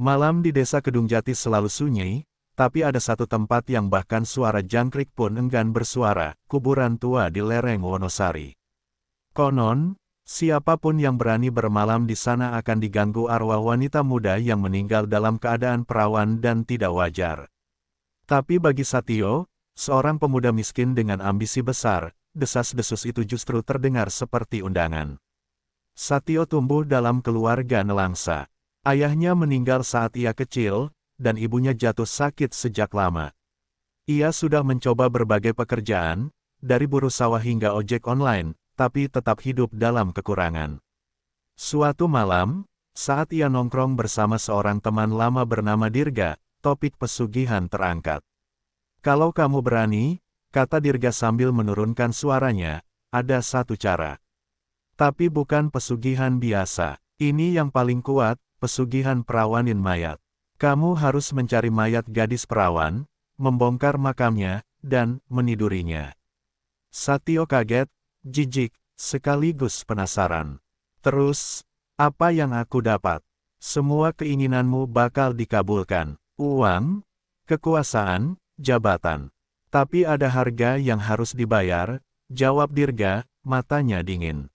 Malam di desa Kedung Jati selalu sunyi, tapi ada satu tempat yang bahkan suara jangkrik pun enggan bersuara, kuburan tua di lereng Wonosari. Konon, siapapun yang berani bermalam di sana akan diganggu arwah wanita muda yang meninggal dalam keadaan perawan dan tidak wajar. Tapi bagi Satyo, seorang pemuda miskin dengan ambisi besar, desas-desus itu justru terdengar seperti undangan. Satyo tumbuh dalam keluarga nelangsa. Ayahnya meninggal saat ia kecil, dan ibunya jatuh sakit sejak lama. Ia sudah mencoba berbagai pekerjaan, dari buruh sawah hingga ojek online, tapi tetap hidup dalam kekurangan. Suatu malam, saat ia nongkrong bersama seorang teman lama bernama Dirga, topik pesugihan terangkat. "Kalau kamu berani," kata Dirga sambil menurunkan suaranya, "ada satu cara. Tapi bukan pesugihan biasa. Ini yang paling kuat, pesugihan perawanin mayat. Kamu harus mencari mayat gadis perawan, membongkar makamnya, dan menidurinya." Satyo kaget, jijik, sekaligus penasaran. "Terus, apa yang aku dapat?" "Semua keinginanmu bakal dikabulkan. Uang, kekuasaan, jabatan. Tapi ada harga yang harus dibayar," jawab Dirga, matanya dingin.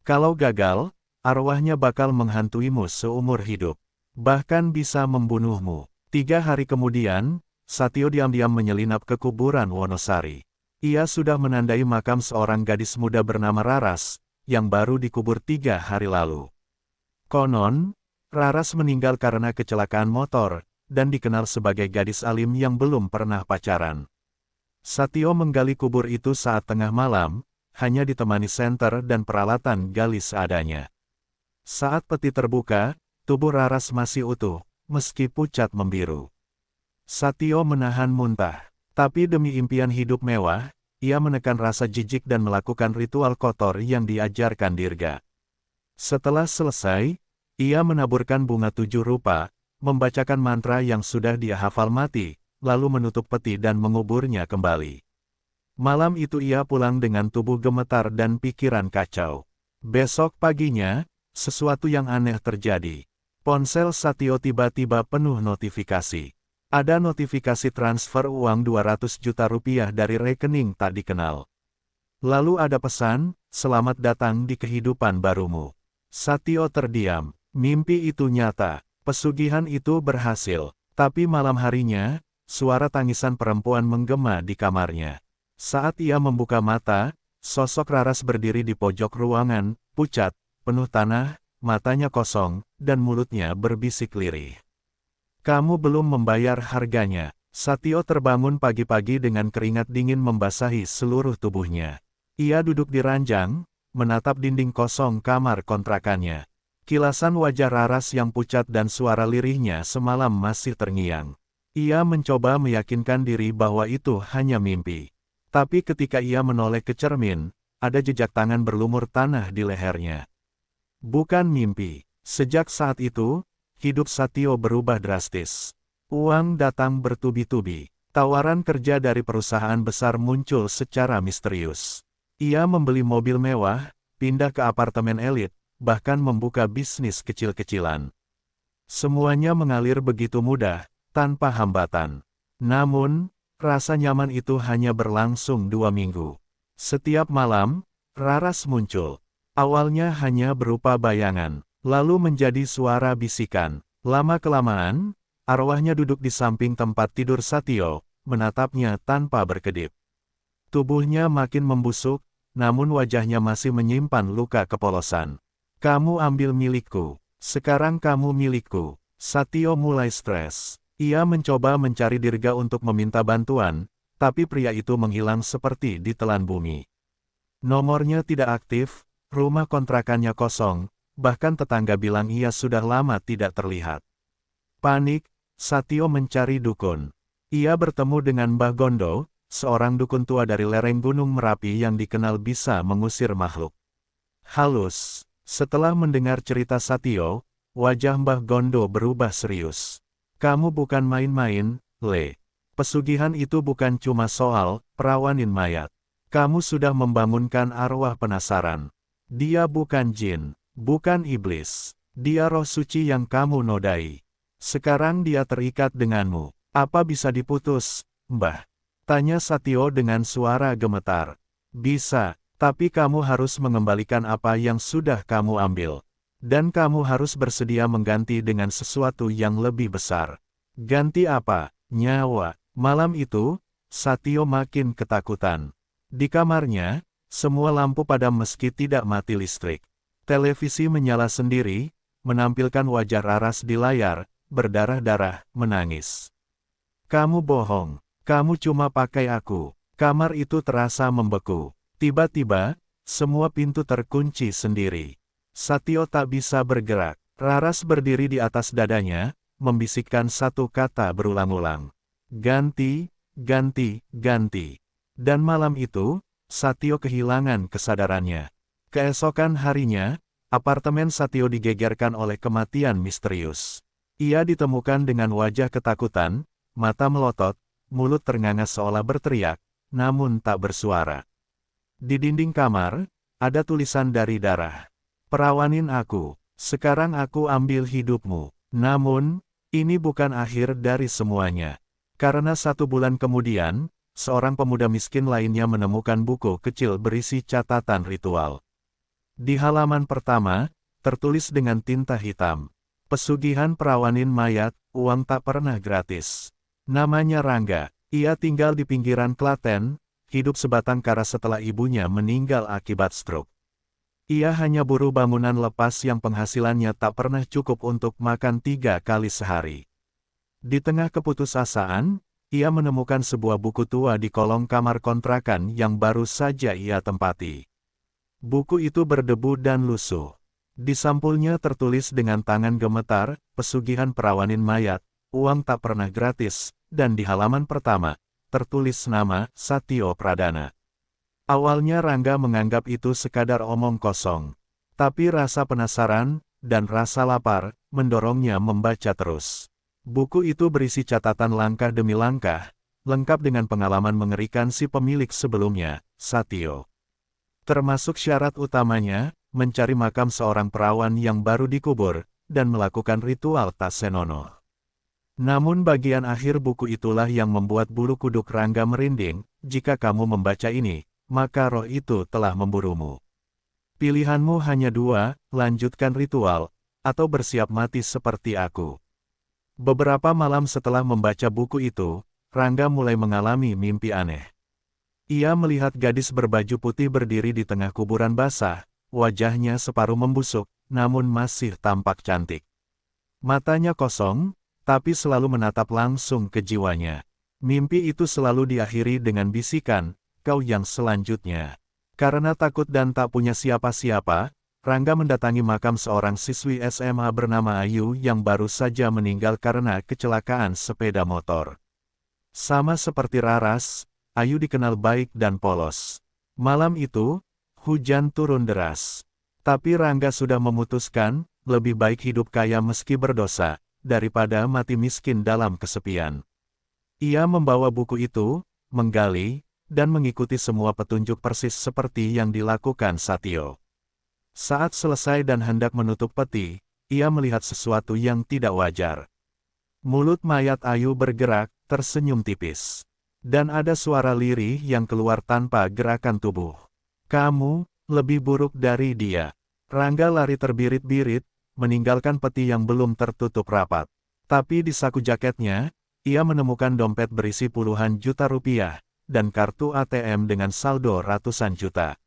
"Kalau gagal, arwahnya bakal menghantuimu seumur hidup. Bahkan bisa membunuhmu." 3 hari kemudian, Satyo diam-diam menyelinap ke kuburan Wonosari. Ia sudah menandai makam seorang gadis muda bernama Raras, yang baru dikubur 3 hari lalu. Konon, Raras meninggal karena kecelakaan motor, dan dikenal sebagai gadis alim yang belum pernah pacaran. Satyo menggali kubur itu saat tengah malam, hanya ditemani senter dan peralatan gali seadanya. Saat peti terbuka, tubuh Raras masih utuh, meski pucat membiru. Satyo menahan muntah. Tapi demi impian hidup mewah, ia menekan rasa jijik dan melakukan ritual kotor yang diajarkan Dirga. Setelah selesai, ia menaburkan bunga 7 rupa, membacakan mantra yang sudah dia hafal mati, lalu menutup peti dan menguburnya kembali. Malam itu ia pulang dengan tubuh gemetar dan pikiran kacau. Besok paginya, sesuatu yang aneh terjadi. Ponsel Satyo tiba-tiba penuh notifikasi. Ada notifikasi transfer uang 200 juta rupiah dari rekening tak dikenal. Lalu ada pesan, "Selamat datang di kehidupan barumu." Satyo terdiam. Mimpi itu nyata. Pesugihan itu berhasil. Tapi malam harinya, suara tangisan perempuan menggema di kamarnya. Saat ia membuka mata, sosok Raras berdiri di pojok ruangan, pucat, penuh tanah, matanya kosong, dan mulutnya berbisik lirih. "Kamu belum membayar harganya." Satyo terbangun pagi-pagi dengan keringat dingin membasahi seluruh tubuhnya. Ia duduk di ranjang, menatap dinding kosong kamar kontrakannya. Kilasan wajah Raras yang pucat dan suara lirihnya semalam masih terngiang. Ia mencoba meyakinkan diri bahwa itu hanya mimpi. Tapi ketika ia menoleh ke cermin, ada jejak tangan berlumur tanah di lehernya. Bukan mimpi. Sejak saat itu, hidup Satyo berubah drastis. Uang datang bertubi-tubi. Tawaran kerja dari perusahaan besar muncul secara misterius. Ia membeli mobil mewah, pindah ke apartemen elit, bahkan membuka bisnis kecil-kecilan. Semuanya mengalir begitu mudah, tanpa hambatan. Namun, rasa nyaman itu hanya berlangsung 2 minggu. Setiap malam, Raras muncul. Awalnya hanya berupa bayangan, lalu menjadi suara bisikan. Lama-kelamaan, arwahnya duduk di samping tempat tidur Satyo, menatapnya tanpa berkedip. Tubuhnya makin membusuk, namun wajahnya masih menyimpan luka kepolosan. "Kamu ambil milikku. Sekarang kamu milikku." Satyo mulai stres. Ia mencoba mencari Dirga untuk meminta bantuan, tapi pria itu menghilang seperti ditelan bumi. Nomornya tidak aktif, rumah kontrakannya kosong, bahkan tetangga bilang ia sudah lama tidak terlihat. Panik, Satyo mencari dukun. Ia bertemu dengan Mbah Gondo, seorang dukun tua dari lereng Gunung Merapi yang dikenal bisa mengusir makhluk halus. Setelah mendengar cerita Satyo, wajah Mbah Gondo berubah serius. "Kamu bukan main-main, Le. Pesugihan itu bukan cuma soal perawanin mayat. Kamu sudah membangunkan arwah penasaran. Dia bukan jin, bukan iblis. Dia roh suci yang kamu nodai." Sekarang dia terikat denganmu. Apa bisa diputus, Mbah? Tanya Satyo dengan suara gemetar. Bisa, tapi kamu harus mengembalikan apa yang sudah kamu ambil. Dan kamu harus bersedia mengganti dengan sesuatu yang lebih besar. Ganti apa? Nyawa. Malam itu, Satyo makin ketakutan. Di kamarnya, semua lampu padam meski tidak mati listrik. Televisi menyala sendiri, menampilkan wajah Raras di layar, berdarah-darah, menangis. Kamu bohong. Kamu cuma pakai aku. Kamar itu terasa membeku. Tiba-tiba, semua pintu terkunci sendiri. Satyo tak bisa bergerak. Raras berdiri di atas dadanya, membisikkan satu kata berulang-ulang. Ganti, ganti, ganti. Dan malam itu, Satyo kehilangan kesadarannya. Keesokan harinya, apartemen Satyo digegerkan oleh kematian misterius. Ia ditemukan dengan wajah ketakutan, mata melotot, mulut ternganga seolah berteriak, namun tak bersuara. Di dinding kamar, ada tulisan dari darah. Perawanin aku, sekarang aku ambil hidupmu. Namun, ini bukan akhir dari semuanya. Karena 1 bulan kemudian, seorang pemuda miskin lainnya menemukan buku kecil berisi catatan ritual. Di halaman pertama, tertulis dengan tinta hitam. Pesugihan perawanin mayat, uang tak pernah gratis. Namanya Rangga. Ia tinggal di pinggiran Klaten, hidup sebatang kara setelah ibunya meninggal akibat stroke. Ia hanya buruh bangunan lepas yang penghasilannya tak pernah cukup untuk makan 3 kali sehari. Di tengah keputusasaan, ia menemukan sebuah buku tua di kolong kamar kontrakan yang baru saja ia tempati. Buku itu berdebu dan lusuh. Di sampulnya tertulis dengan tangan gemetar, pesugihan perawanin mayat, uang tak pernah gratis, dan di halaman pertama, tertulis nama Satyo Pradana. Awalnya Rangga menganggap itu sekadar omong kosong. Tapi rasa penasaran, dan rasa lapar, mendorongnya membaca terus. Buku itu berisi catatan langkah demi langkah, lengkap dengan pengalaman mengerikan si pemilik sebelumnya, Satyo. Termasuk syarat utamanya, mencari makam seorang perawan yang baru dikubur, dan melakukan ritual tak senonoh. Namun bagian akhir buku itulah yang membuat bulu kuduk Rangga merinding. Jika kamu membaca ini, maka roh itu telah memburumu. Pilihanmu hanya 2, lanjutkan ritual, atau bersiap mati seperti aku. Beberapa malam setelah membaca buku itu, Rangga mulai mengalami mimpi aneh. Ia melihat gadis berbaju putih berdiri di tengah kuburan basah, wajahnya separuh membusuk, namun masih tampak cantik. Matanya kosong, tapi selalu menatap langsung ke jiwanya. Mimpi itu selalu diakhiri dengan bisikan, kau yang selanjutnya. Karena takut dan tak punya siapa-siapa, Rangga mendatangi makam seorang siswi SMA bernama Ayu yang baru saja meninggal karena kecelakaan sepeda motor. Sama seperti Raras, Ayu dikenal baik dan polos. Malam itu, hujan turun deras. Tapi Rangga sudah memutuskan, lebih baik hidup kaya meski berdosa, daripada mati miskin dalam kesepian. Ia membawa buku itu, menggali, dan mengikuti semua petunjuk persis seperti yang dilakukan Satyo. Saat selesai dan hendak menutup peti, ia melihat sesuatu yang tidak wajar. Mulut mayat Ayu bergerak, tersenyum tipis. Dan ada suara lirih yang keluar tanpa gerakan tubuh. Kamu, lebih buruk dari dia. Rangga lari terbirit-birit, meninggalkan peti yang belum tertutup rapat. Tapi di saku jaketnya, ia menemukan dompet berisi puluhan juta rupiah, dan kartu ATM dengan saldo ratusan juta.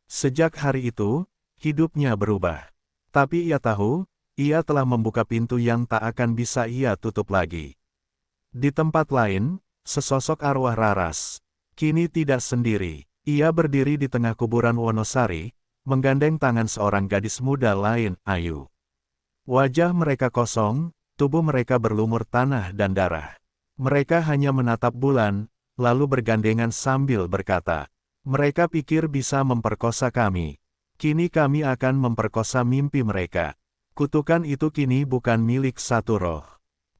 Sejak hari itu, hidupnya berubah. Tapi ia tahu, ia telah membuka pintu yang tak akan bisa ia tutup lagi. Di tempat lain, sesosok arwah Raras. Kini tidak sendiri. Ia berdiri di tengah kuburan Wonosari, menggandeng tangan seorang gadis muda lain, Ayu. Wajah mereka kosong, tubuh mereka berlumur tanah dan darah. Mereka hanya menatap bulan, lalu bergandengan sambil berkata, mereka pikir bisa memperkosa kami. Kini kami akan memperkosa mimpi mereka. Kutukan itu kini bukan milik 1 roh,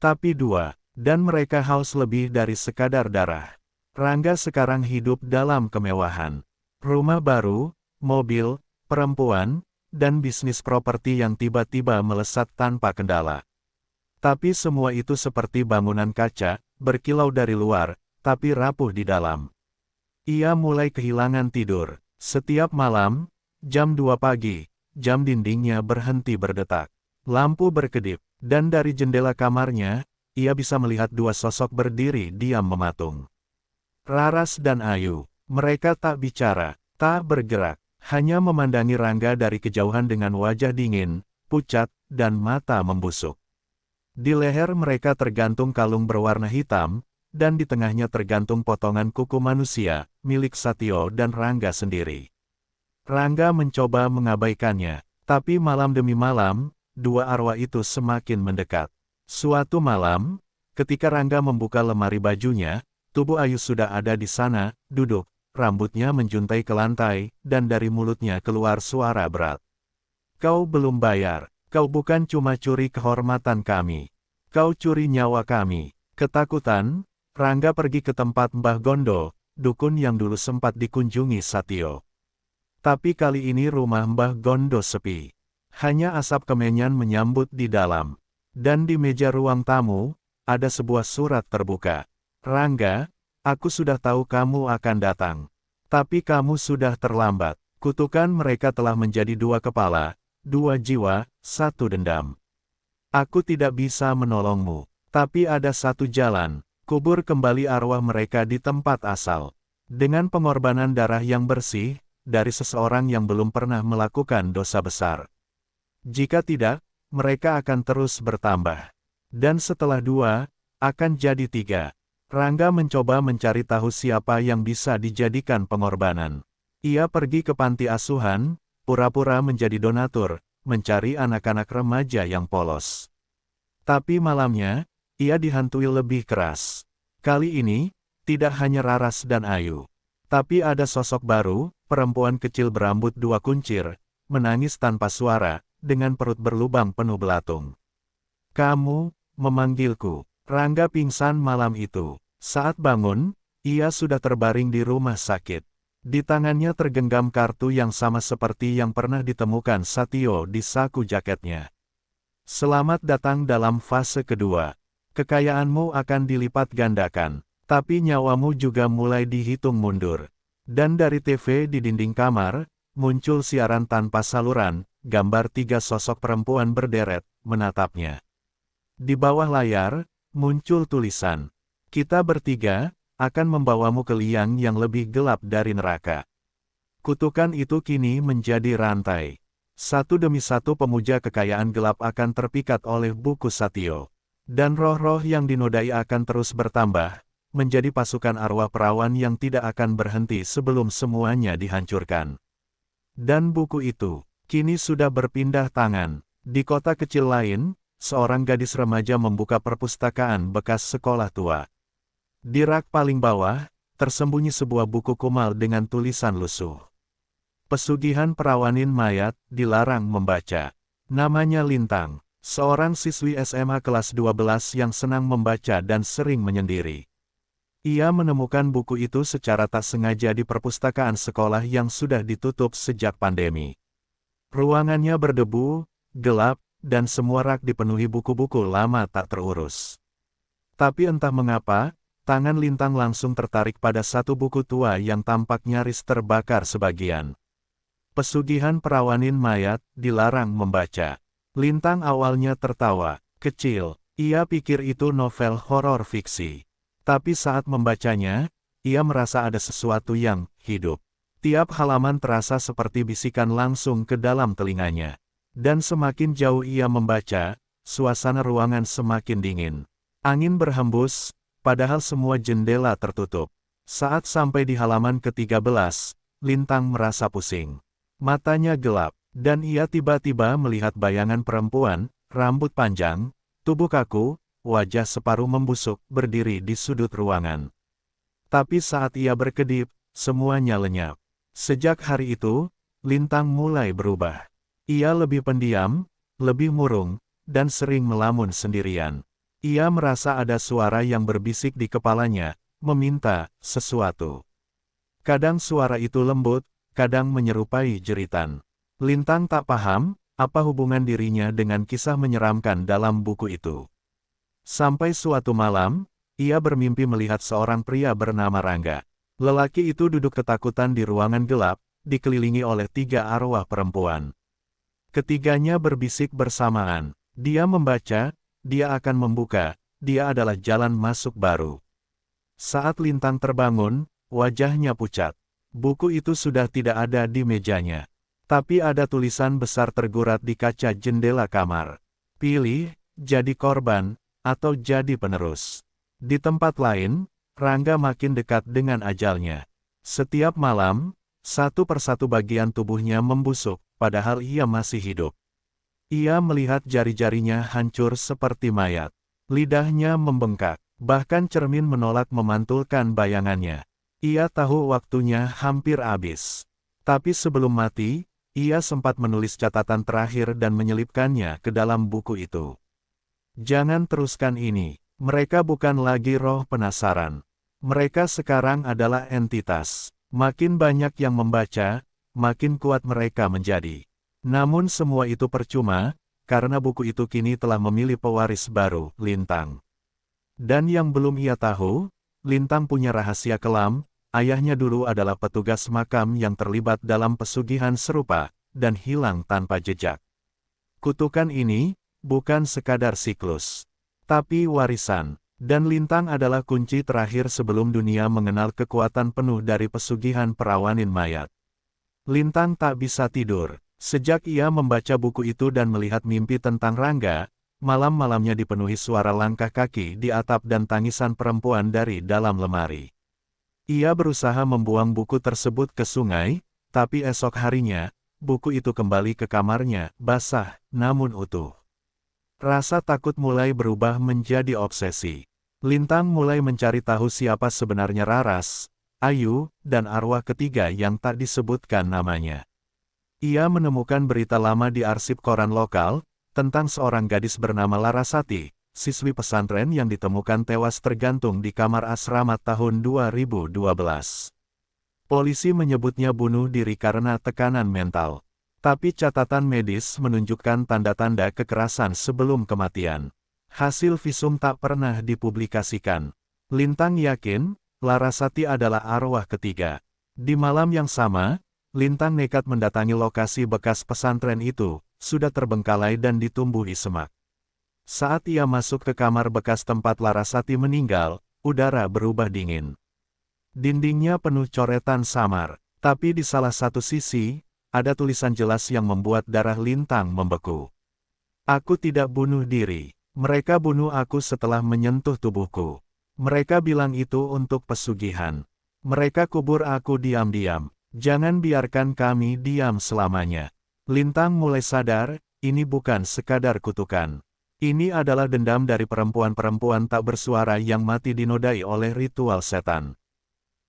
tapi 2. Dan mereka haus lebih dari sekadar darah. Rangga sekarang hidup dalam kemewahan. Rumah baru, mobil, perempuan, dan bisnis properti yang tiba-tiba melesat tanpa kendala. Tapi semua itu seperti bangunan kaca, berkilau dari luar, tapi rapuh di dalam. Ia mulai kehilangan tidur. Setiap malam, jam 2 pagi, jam dindingnya berhenti berdetak. Lampu berkedip, dan dari jendela kamarnya, ia bisa melihat dua sosok berdiri diam mematung. Raras dan Ayu. Mereka tak bicara, tak bergerak, hanya memandangi Rangga dari kejauhan dengan wajah dingin, pucat, dan mata membusuk. Di leher mereka tergantung kalung berwarna hitam, dan di tengahnya tergantung potongan kuku manusia, milik Satyo dan Rangga sendiri. Rangga mencoba mengabaikannya, tapi malam demi malam, dua arwah itu semakin mendekat. Suatu malam, ketika Rangga membuka lemari bajunya, tubuh Ayu sudah ada di sana, duduk, rambutnya menjuntai ke lantai, dan dari mulutnya keluar suara berat. Kau belum bayar, kau bukan cuma curi kehormatan kami. Kau curi nyawa kami. Ketakutan, Rangga pergi ke tempat Mbah Gondo, dukun yang dulu sempat dikunjungi Satyo. Tapi kali ini rumah Mbah Gondo sepi. Hanya asap kemenyan menyambut di dalam. Dan di meja ruang tamu, ada sebuah surat terbuka. Rangga, aku sudah tahu kamu akan datang. Tapi kamu sudah terlambat. Kutukan mereka telah menjadi dua kepala, dua jiwa, satu dendam. Aku tidak bisa menolongmu. Tapi ada satu jalan. Kubur kembali arwah mereka di tempat asal. Dengan pengorbanan darah yang bersih, dari seseorang yang belum pernah melakukan dosa besar. Jika tidak, mereka akan terus bertambah. Dan setelah dua, akan jadi tiga. Rangga mencoba mencari tahu siapa yang bisa dijadikan pengorbanan. Ia pergi ke panti asuhan, pura-pura menjadi donatur, mencari anak-anak remaja yang polos. Tapi malamnya, ia dihantui lebih keras. Kali ini, tidak hanya Raras dan Ayu. Tapi ada sosok baru, perempuan kecil berambut dua kuncir, menangis tanpa suara, dengan perut berlubang penuh belatung. Kamu, memanggilku. Rangga pingsan malam itu. Saat bangun, ia sudah terbaring di rumah sakit. Di tangannya tergenggam kartu yang sama seperti yang pernah ditemukan Satyo di saku jaketnya. Selamat datang dalam fase kedua. Kekayaanmu akan dilipat gandakan, tapi nyawamu juga mulai dihitung mundur. Dan dari TV di dinding kamar, muncul siaran tanpa saluran, gambar tiga sosok perempuan berderet, menatapnya. Di bawah layar, muncul tulisan, "Kita bertiga, akan membawamu ke liang yang lebih gelap dari neraka." Kutukan itu kini menjadi rantai. Satu demi satu pemuja kekayaan gelap akan terpikat oleh buku Satyo. Dan roh-roh yang dinodai akan terus bertambah, menjadi pasukan arwah perawan yang tidak akan berhenti sebelum semuanya dihancurkan. Dan buku itu, kini sudah berpindah tangan. Di kota kecil lain, seorang gadis remaja membuka perpustakaan bekas sekolah tua. Di rak paling bawah, tersembunyi sebuah buku kumal dengan tulisan lusuh. Pesugihan perawanin mayat, dilarang membaca. Namanya Lintang. Seorang siswi SMA kelas 12 yang senang membaca dan sering menyendiri. Ia menemukan buku itu secara tak sengaja di perpustakaan sekolah yang sudah ditutup sejak pandemi. Ruangannya berdebu, gelap, dan semua rak dipenuhi buku-buku lama tak terurus. Tapi entah mengapa, tangan Lintang langsung tertarik pada satu buku tua yang tampak nyaris terbakar sebagian. Pesugihan perawanin mayat, dilarang membaca. Lintang awalnya tertawa, kecil, ia pikir itu novel horor fiksi. Tapi saat membacanya, ia merasa ada sesuatu yang hidup. Tiap halaman terasa seperti bisikan langsung ke dalam telinganya. Dan semakin jauh ia membaca, suasana ruangan semakin dingin. Angin berhembus, padahal semua jendela tertutup. Saat sampai di halaman ke-13, Lintang merasa pusing. Matanya gelap. Dan ia tiba-tiba melihat bayangan perempuan, rambut panjang, tubuh kaku, wajah separuh membusuk, berdiri di sudut ruangan. Tapi saat ia berkedip, semuanya lenyap. Sejak hari itu, Lintang mulai berubah. Ia lebih pendiam, lebih murung, dan sering melamun sendirian. Ia merasa ada suara yang berbisik di kepalanya, meminta sesuatu. Kadang suara itu lembut, kadang menyerupai jeritan. Lintang tak paham, apa hubungan dirinya dengan kisah menyeramkan dalam buku itu. Sampai suatu malam, ia bermimpi melihat seorang pria bernama Rangga. Lelaki itu duduk ketakutan di ruangan gelap, dikelilingi oleh 3 arwah perempuan. Ketiganya berbisik bersamaan. Dia membaca, dia akan membuka, dia adalah jalan masuk baru. Saat Lintang terbangun, wajahnya pucat. Buku itu sudah tidak ada di mejanya. Tapi ada tulisan besar tergurat di kaca jendela kamar. Pilih, jadi korban, atau jadi penerus. Di tempat lain, Rangga makin dekat dengan ajalnya. Setiap malam, satu persatu bagian tubuhnya membusuk, padahal ia masih hidup. Ia melihat jari-jarinya hancur seperti mayat. Lidahnya membengkak, bahkan cermin menolak memantulkan bayangannya. Ia tahu waktunya hampir habis. Tapi sebelum mati, ia sempat menulis catatan terakhir dan menyelipkannya ke dalam buku itu. Jangan teruskan ini. Mereka bukan lagi roh penasaran. Mereka sekarang adalah entitas. Makin banyak yang membaca, makin kuat mereka menjadi. Namun semua itu percuma, karena buku itu kini telah memilih pewaris baru, Lintang. Dan yang belum ia tahu, Lintang punya rahasia kelam. Ayahnya dulu adalah petugas makam yang terlibat dalam pesugihan serupa, dan hilang tanpa jejak. Kutukan ini, bukan sekadar siklus, tapi warisan. Dan Lintang adalah kunci terakhir sebelum dunia mengenal kekuatan penuh dari pesugihan perawanin mayat. Lintang tak bisa tidur. Sejak ia membaca buku itu dan melihat mimpi tentang Rangga, malam-malamnya dipenuhi suara langkah kaki di atap dan tangisan perempuan dari dalam lemari. Ia berusaha membuang buku tersebut ke sungai, tapi esok harinya, buku itu kembali ke kamarnya, basah, namun utuh. Rasa takut mulai berubah menjadi obsesi. Lintang mulai mencari tahu siapa sebenarnya Raras, Ayu, dan arwah ketiga yang tak disebutkan namanya. Ia menemukan berita lama di arsip koran lokal, tentang seorang gadis bernama Larasati, siswi pesantren yang ditemukan tewas tergantung di kamar asrama tahun 2012. Polisi menyebutnya bunuh diri karena tekanan mental. Tapi catatan medis menunjukkan tanda-tanda kekerasan sebelum kematian. Hasil visum tak pernah dipublikasikan. Lintang yakin, Larasati adalah arwah ketiga. Di malam yang sama, Lintang nekat mendatangi lokasi bekas pesantren itu, sudah terbengkalai dan ditumbuhi semak. Saat ia masuk ke kamar bekas tempat Larasati meninggal, udara berubah dingin. Dindingnya penuh coretan samar, tapi di salah satu sisi, ada tulisan jelas yang membuat darah Lintang membeku. Aku tidak bunuh diri. Mereka bunuh aku setelah menyentuh tubuhku. Mereka bilang itu untuk pesugihan. Mereka kubur aku diam-diam. Jangan biarkan kami diam selamanya. Lintang mulai sadar, ini bukan sekadar kutukan. Ini adalah dendam dari perempuan-perempuan tak bersuara yang mati dinodai oleh ritual setan.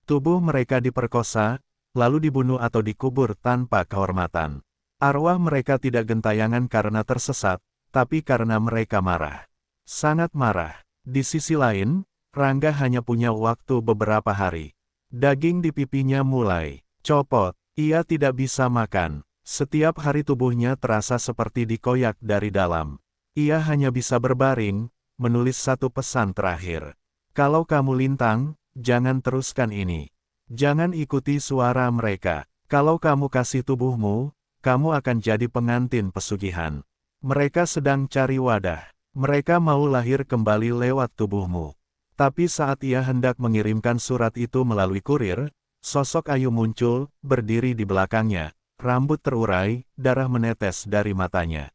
Tubuh mereka diperkosa, lalu dibunuh atau dikubur tanpa kehormatan. Arwah mereka tidak gentayangan karena tersesat, tapi karena mereka marah. Sangat marah. Di sisi lain, Rangga hanya punya waktu beberapa hari. Daging di pipinya mulai copot. Ia tidak bisa makan. Setiap hari tubuhnya terasa seperti dikoyak dari dalam. Ia hanya bisa berbaring, menulis satu pesan terakhir. Kalau kamu Lintang, jangan teruskan ini. Jangan ikuti suara mereka. Kalau kamu kasih tubuhmu, kamu akan jadi pengantin pesugihan. Mereka sedang cari wadah. Mereka mau lahir kembali lewat tubuhmu. Tapi saat ia hendak mengirimkan surat itu melalui kurir, sosok Ayu muncul, berdiri di belakangnya. Rambut terurai, darah menetes dari matanya.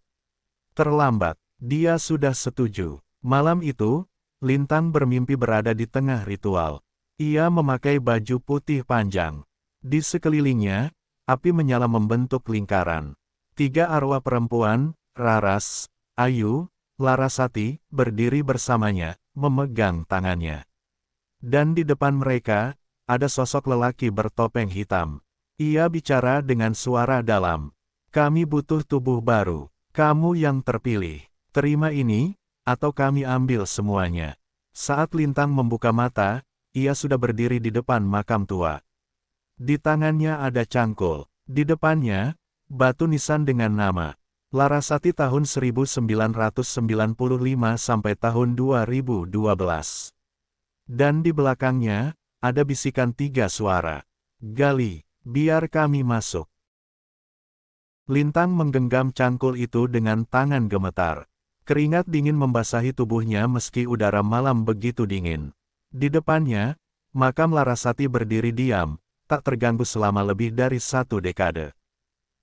Terlambat. Dia sudah setuju. Malam itu, Lintang bermimpi berada di tengah ritual. Ia memakai baju putih panjang. Di sekelilingnya, api menyala membentuk lingkaran. 3 arwah perempuan, Raras, Ayu, Larasati, berdiri bersamanya, memegang tangannya. Dan di depan mereka, ada sosok lelaki bertopeng hitam. Ia bicara dengan suara dalam. Kami butuh tubuh baru. Kamu yang terpilih. Terima ini, atau kami ambil semuanya. Saat Lintang membuka mata, ia sudah berdiri di depan makam tua. Di tangannya ada cangkul. Di depannya, batu nisan dengan nama. Larasati tahun 1995 sampai tahun 2012. Dan di belakangnya, ada bisikan 3 suara. Gali, biar kami masuk. Lintang menggenggam cangkul itu dengan tangan gemetar. Keringat dingin membasahi tubuhnya meski udara malam begitu dingin. Di depannya, makam Larasati berdiri diam, tak terganggu selama lebih dari 1 dekade.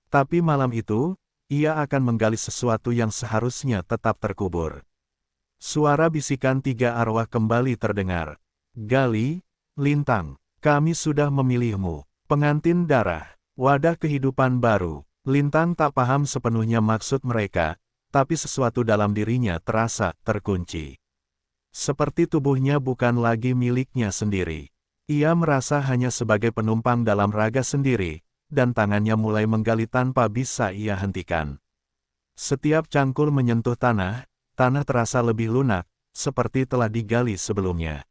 Tapi malam itu, ia akan menggali sesuatu yang seharusnya tetap terkubur. Suara bisikan 3 arwah kembali terdengar. Gali, Lintang, kami sudah memilihmu. Pengantin darah, wadah kehidupan baru. Lintang tak paham sepenuhnya maksud mereka, tapi sesuatu dalam dirinya terasa terkunci. Seperti tubuhnya bukan lagi miliknya sendiri. Ia merasa hanya sebagai penumpang dalam raga sendiri, dan tangannya mulai menggali tanpa bisa ia hentikan. Setiap cangkul menyentuh tanah, tanah terasa lebih lunak, seperti telah digali sebelumnya.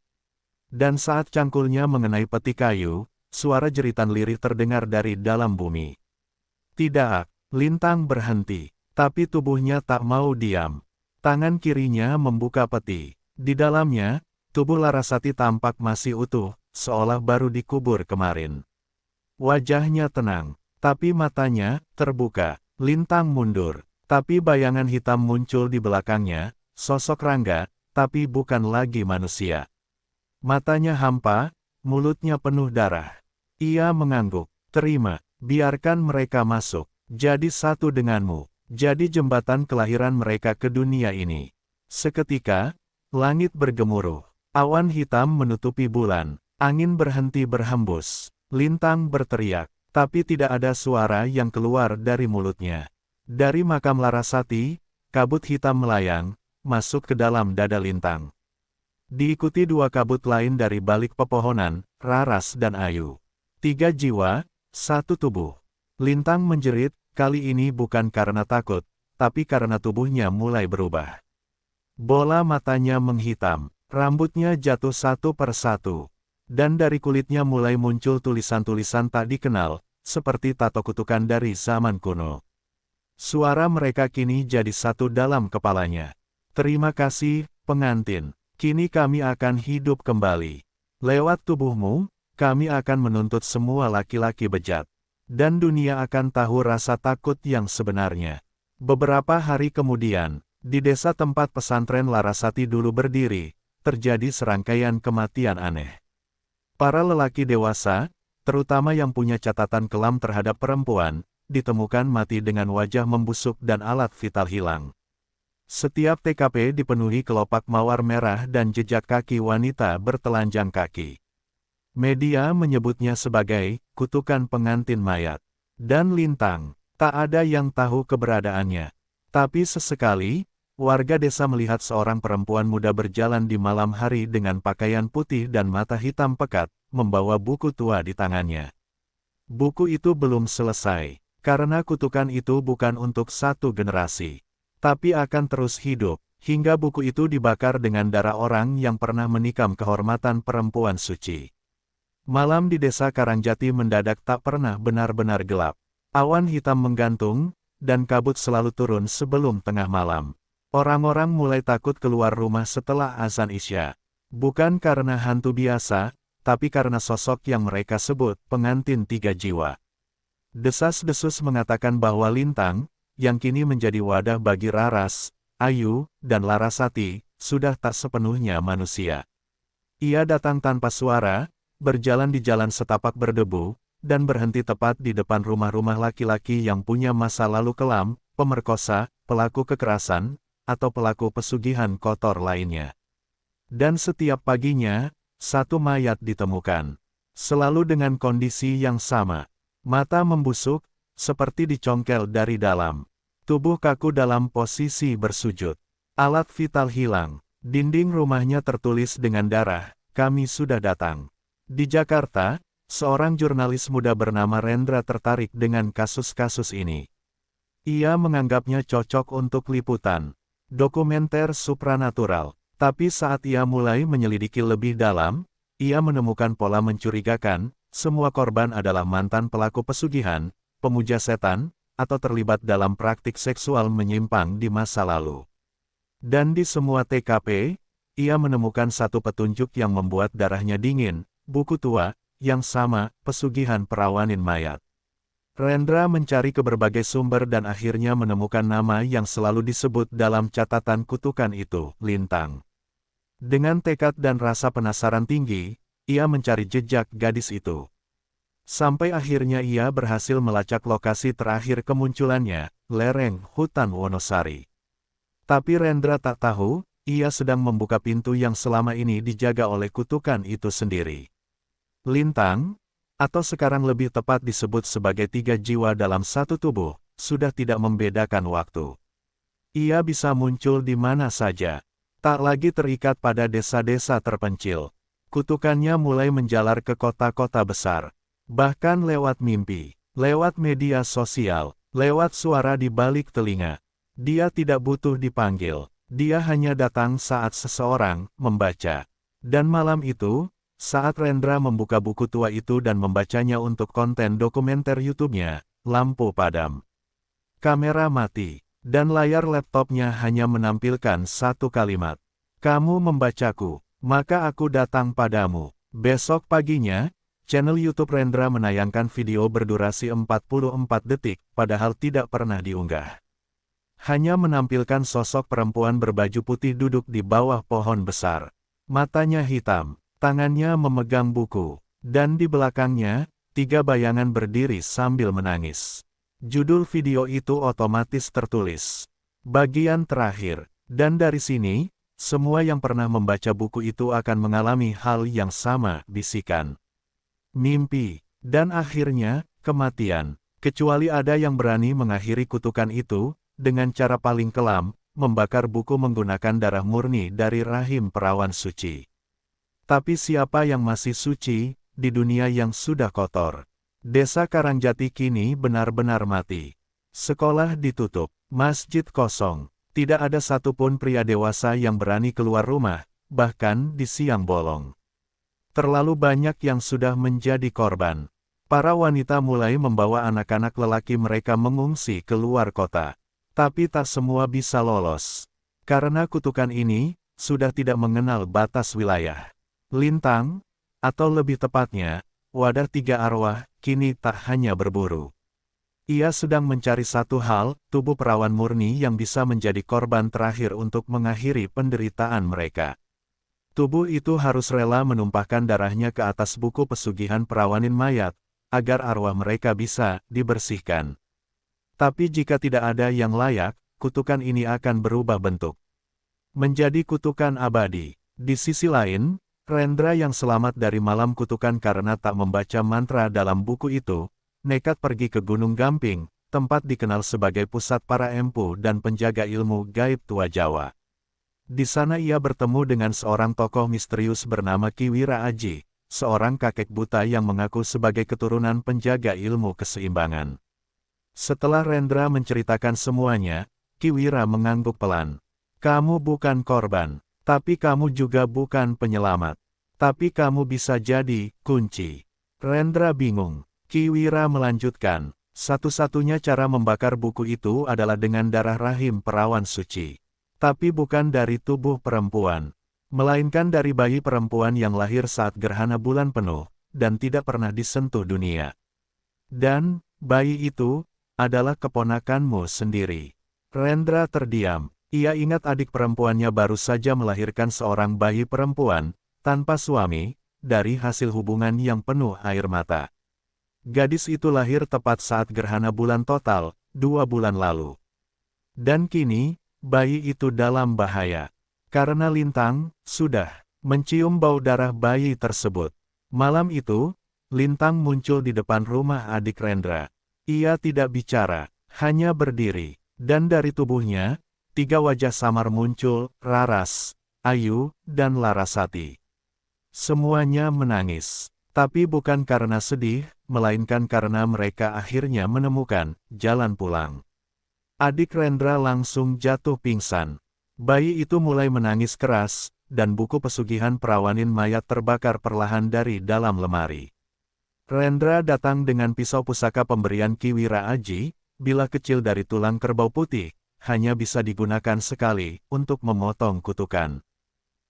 Dan saat cangkulnya mengenai peti kayu, suara jeritan lirih terdengar dari dalam bumi. Tidak, Lintang berhenti, tapi tubuhnya tak mau diam. Tangan kirinya membuka peti. Di dalamnya, tubuh Larasati tampak masih utuh, seolah baru dikubur kemarin. Wajahnya tenang, tapi matanya terbuka. Lintang mundur, tapi bayangan hitam muncul di belakangnya, sosok Rangga, tapi bukan lagi manusia. Matanya hampa, mulutnya penuh darah. Ia mengangguk, terima, biarkan mereka masuk, jadi satu denganmu, jadi jembatan kelahiran mereka ke dunia ini. Seketika, langit bergemuruh, awan hitam menutupi bulan, angin berhenti berhembus. Lintang berteriak, tapi tidak ada suara yang keluar dari mulutnya. Dari makam Larasati, kabut hitam melayang, masuk ke dalam dada Lintang. Diikuti 2 kabut lain dari balik pepohonan, Raras dan Ayu. 3 jiwa, 1 tubuh. Lintang menjerit, kali ini bukan karena takut, tapi karena tubuhnya mulai berubah. Bola matanya menghitam, rambutnya jatuh 1 per 1. Dan dari kulitnya mulai muncul tulisan-tulisan tak dikenal, seperti tato kutukan dari zaman kuno. Suara mereka kini jadi satu dalam kepalanya. Terima kasih, pengantin. Kini kami akan hidup kembali. Lewat tubuhmu, kami akan menuntut semua laki-laki bejat. Dan dunia akan tahu rasa takut yang sebenarnya. Beberapa hari kemudian, di desa tempat pesantren Larasati dulu berdiri, terjadi serangkaian kematian aneh. Para lelaki dewasa, terutama yang punya catatan kelam terhadap perempuan, ditemukan mati dengan wajah membusuk dan alat vital hilang. Setiap TKP dipenuhi kelopak mawar merah dan jejak kaki wanita bertelanjang kaki. Media menyebutnya sebagai kutukan pengantin mayat. Dan Lintang, tak ada yang tahu keberadaannya. Tapi sesekali, warga desa melihat seorang perempuan muda berjalan di malam hari dengan pakaian putih dan mata hitam pekat, membawa buku tua di tangannya. Buku itu belum selesai, karena kutukan itu bukan untuk 1 generasi, tapi akan terus hidup, hingga buku itu dibakar dengan darah orang yang pernah menikam kehormatan perempuan suci. Malam di desa Karangjati mendadak tak pernah benar-benar gelap. Awan hitam menggantung, dan kabut selalu turun sebelum tengah malam. Orang-orang mulai takut keluar rumah setelah azan Isya. Bukan karena hantu biasa, tapi karena sosok yang mereka sebut pengantin 3 jiwa. Desas-desus mengatakan bahwa Lintang, yang kini menjadi wadah bagi Raras, Ayu, dan Larasati, sudah tak sepenuhnya manusia. Ia datang tanpa suara, berjalan di jalan setapak berdebu, dan berhenti tepat di depan rumah-rumah laki-laki yang punya masa lalu kelam, pemerkosa, pelaku kekerasan, atau pelaku pesugihan kotor lainnya. Dan setiap paginya, 1 mayat ditemukan. Selalu dengan kondisi yang sama. Mata membusuk, seperti dicongkel dari dalam. Tubuh kaku dalam posisi bersujud. Alat vital hilang. Dinding rumahnya tertulis dengan darah, kami sudah datang. Di Jakarta, seorang jurnalis muda bernama Rendra tertarik dengan kasus-kasus ini. Ia menganggapnya cocok untuk liputan dokumenter supranatural. Tapi saat ia mulai menyelidiki lebih dalam, ia menemukan pola mencurigakan, semua korban adalah mantan pelaku pesugihan, pemuja setan, atau terlibat dalam praktik seksual menyimpang di masa lalu. Dan di semua TKP, ia menemukan satu petunjuk yang membuat darahnya dingin, buku tua, yang sama, pesugihan perawanin mayat. Rendra mencari ke berbagai sumber dan akhirnya menemukan nama yang selalu disebut dalam catatan kutukan itu, Lintang. Dengan tekad dan rasa penasaran tinggi, ia mencari jejak gadis itu. Sampai akhirnya ia berhasil melacak lokasi terakhir kemunculannya, lereng hutan Wonosari. Tapi Rendra tak tahu, ia sedang membuka pintu yang selama ini dijaga oleh kutukan itu sendiri. Lintang, atau sekarang lebih tepat disebut sebagai 3 jiwa dalam satu tubuh, sudah tidak membedakan waktu. Ia bisa muncul di mana saja, tak lagi terikat pada desa-desa terpencil. Kutukannya mulai menjalar ke kota-kota besar, bahkan lewat mimpi, lewat media sosial, lewat suara di balik telinga. Dia tidak butuh dipanggil, dia hanya datang saat seseorang membaca. Dan malam itu, saat Rendra membuka buku tua itu dan membacanya untuk konten dokumenter YouTube-nya, lampu padam. Kamera mati, dan layar laptopnya hanya menampilkan satu kalimat. Kamu membacaku, maka aku datang padamu. Besok paginya, channel YouTube Rendra menayangkan video berdurasi 44 detik, padahal tidak pernah diunggah. Hanya menampilkan sosok perempuan berbaju putih duduk di bawah pohon besar. Matanya hitam. Tangannya memegang buku, dan di belakangnya, 3 bayangan berdiri sambil menangis. Judul video itu otomatis tertulis. Bagian terakhir, dan dari sini, semua yang pernah membaca buku itu akan mengalami hal yang sama, bisikan. Mimpi, dan akhirnya, kematian. Kecuali ada yang berani mengakhiri kutukan itu, dengan cara paling kelam, membakar buku menggunakan darah murni dari rahim perawan suci. Tapi siapa yang masih suci, di dunia yang sudah kotor? Desa Karangjati kini benar-benar mati. Sekolah ditutup, masjid kosong. Tidak ada satupun pria dewasa yang berani keluar rumah, bahkan di siang bolong. Terlalu banyak yang sudah menjadi korban. Para wanita mulai membawa anak-anak lelaki mereka mengungsi keluar kota. Tapi tak semua bisa lolos. Karena kutukan ini, sudah tidak mengenal batas wilayah. Lintang, atau lebih tepatnya, wadah 3 arwah, kini tak hanya berburu. Ia sedang mencari satu hal, tubuh perawan murni yang bisa menjadi korban terakhir untuk mengakhiri penderitaan mereka. Tubuh itu harus rela menumpahkan darahnya ke atas buku pesugihan perawanin mayat, agar arwah mereka bisa dibersihkan. Tapi jika tidak ada yang layak, kutukan ini akan berubah bentuk. Menjadi kutukan abadi. Di sisi lain, Rendra yang selamat dari malam kutukan karena tak membaca mantra dalam buku itu, nekat pergi ke Gunung Gamping, tempat dikenal sebagai pusat para empu dan penjaga ilmu gaib tua Jawa. Di sana ia bertemu dengan seorang tokoh misterius bernama Ki Wira Aji, seorang kakek buta yang mengaku sebagai keturunan penjaga ilmu keseimbangan. Setelah Rendra menceritakan semuanya, Ki Wira mengangguk pelan. Kamu bukan korban. Tapi kamu juga bukan penyelamat. Tapi kamu bisa jadi kunci. Rendra bingung. Ki Wira melanjutkan, satu-satunya cara membakar buku itu adalah dengan darah rahim perawan suci. Tapi bukan dari tubuh perempuan. Melainkan dari bayi perempuan yang lahir saat gerhana bulan penuh, dan tidak pernah disentuh dunia. Dan, bayi itu, adalah keponakanmu sendiri. Rendra terdiam. Ia ingat adik perempuannya baru saja melahirkan seorang bayi perempuan, tanpa suami, dari hasil hubungan yang penuh air mata. Gadis itu lahir tepat saat gerhana bulan total, 2 bulan lalu. Dan kini, bayi itu dalam bahaya. Karena Lintang, sudah, mencium bau darah bayi tersebut. Malam itu, Lintang muncul di depan rumah adik Rendra. Ia tidak bicara, hanya berdiri, dan dari tubuhnya, 3 wajah samar muncul, Raras, Ayu, dan Larasati. Semuanya menangis, tapi bukan karena sedih, melainkan karena mereka akhirnya menemukan jalan pulang. Adik Rendra langsung jatuh pingsan. Bayi itu mulai menangis keras, dan buku pesugihan perawanin mayat terbakar perlahan dari dalam lemari. Rendra datang dengan pisau pusaka pemberian Ki Wira Aji, bila kecil dari tulang kerbau putih, hanya bisa digunakan sekali untuk memotong kutukan.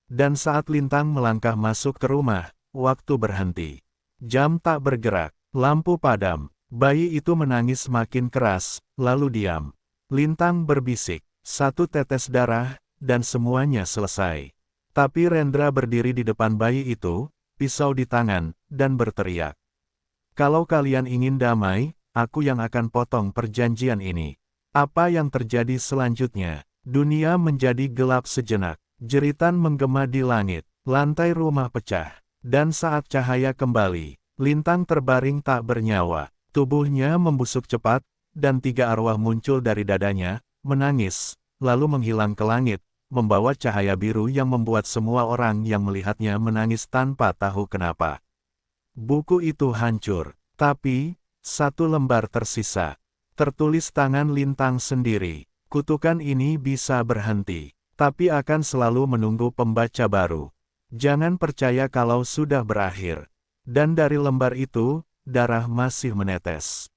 Dan saat Lintang melangkah masuk ke rumah, waktu berhenti. Jam tak bergerak, lampu padam. Bayi itu menangis makin keras, lalu diam. Lintang berbisik, satu tetes darah, dan semuanya selesai. Tapi Rendra berdiri di depan bayi itu, pisau di tangan, dan berteriak. Kalau kalian ingin damai, aku yang akan potong perjanjian ini. Apa yang terjadi selanjutnya? Dunia menjadi gelap sejenak. Jeritan menggema di langit, lantai rumah pecah. Dan saat cahaya kembali, Lintang terbaring tak bernyawa. Tubuhnya membusuk cepat, dan 3 arwah muncul dari dadanya, menangis, lalu menghilang ke langit, membawa cahaya biru yang membuat semua orang yang melihatnya menangis tanpa tahu kenapa. Buku itu hancur, tapi 1 lembar tersisa. Tertulis tangan Lintang sendiri. Kutukan ini bisa berhenti, tapi akan selalu menunggu pembaca baru. Jangan percaya kalau sudah berakhir. Dan dari lembar itu, darah masih menetes.